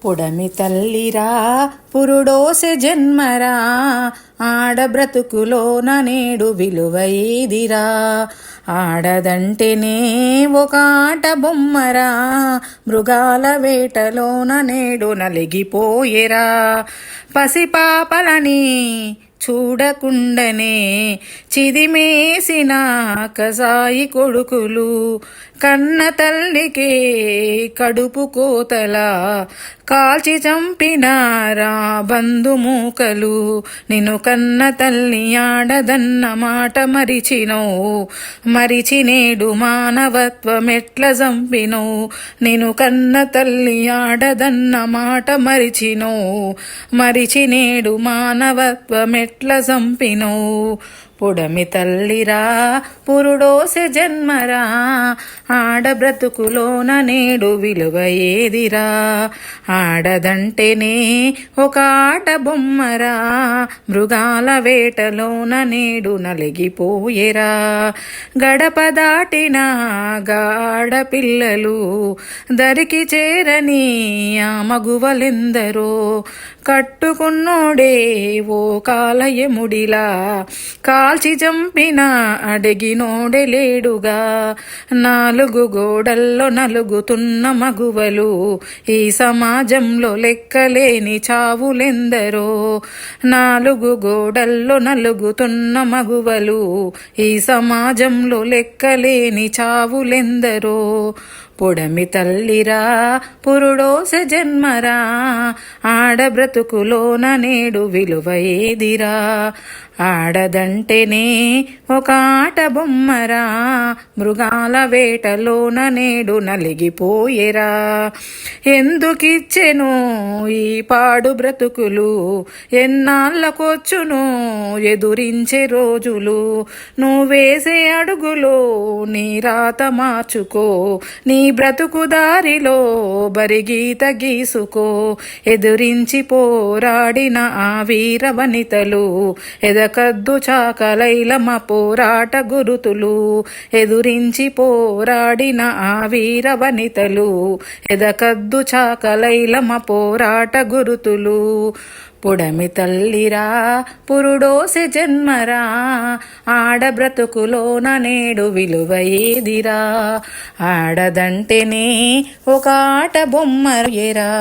పుడమి తల్లిరా పురుడోసె జన్మరా ఆడబ్రతుకులోన నేడు విలువైదిరా. ఆడదంటేనే ఒక ఆట బొమ్మరా, మృగాల వేటలోన నేడు నలిగిపోయేరా. పసిపాపలని చూడకుండనే చిదిమేసిన కసాయి కొడుకులు, కన్న తల్లికే కడుపు కోతలా కాల్చి చంపినారా బంధుమూకలు. నిన్ను కన్న తల్లి ఆడదన్న మాట మరిచినవు, మరిచి నేడు మానవత్వమెట్ల చంపినవు. నిన్ను కన్న తల్లి ఆడదన్న మాట మరిచినవు, మరిచి నేడు మానవత్వమెట్ల చంపినవు. పుడమి తల్లిరా పురుడోసె జన్మరా ఆడబ్రతుకులోన నేడు విలువయేదిరా. ఆడదంటేనే ఒక ఆట బొమ్మరా, మృగాల వేటలోన నేడు నలిగిపోయేరా. గడప దాటిన గాడపిల్లలు దరికి చేరని ఆ మగువలెందరో, కట్టుకున్నోడే ఓ కాలయముడిలా కాల్చి చంపిన అడిగినోడే లేడుగా. నాలుగు గోడల్లో నలుగుతున్న మగువలు, ఈ సమాజంలో లెక్కలేని చావులెందరో. నాలుగు గోడల్లో నలుగుతున్న మగువలు, ఈ సమాజంలో లెక్కలేని చావులెందరో. పుడమి తల్లిరా పురుడోసె జన్మరా ఆడబ్రతుకులోన నేడు విలువయేదిరా. ఆడదంటేనే ఒక ఆట బొమ్మరా, మృగాల వేటలోన నేడు నలిగిపోయేరా. ఎందుకిచ్చెను ఈ పాడు బ్రతుకులు, ఎన్నాళ్ళకొచ్చును ఎదురించే రోజులు. నువ్వేసే అడుగులో నీ రాత మార్చుకో, నీ బ్రతుకు దారిలో బరిగీత గీసుకో. ఎదురించి పోరాడిన ఆ వీర వనితలు, ఎదకద్దు చాకలైలమ పోరాట గురుతులు. ఎదురించి పోరాడిన ఆ వీర వనితలు, ఎదకద్దు చాకలైలమ పోరాట గురుతులు. పుడమి తల్లిరా పురుడోసె జన్మరా ఆడబ్రతుకులోన నేడు విలువయేదిరా. ఆడదంటేనే ఒక ఆట బొమ్మరా.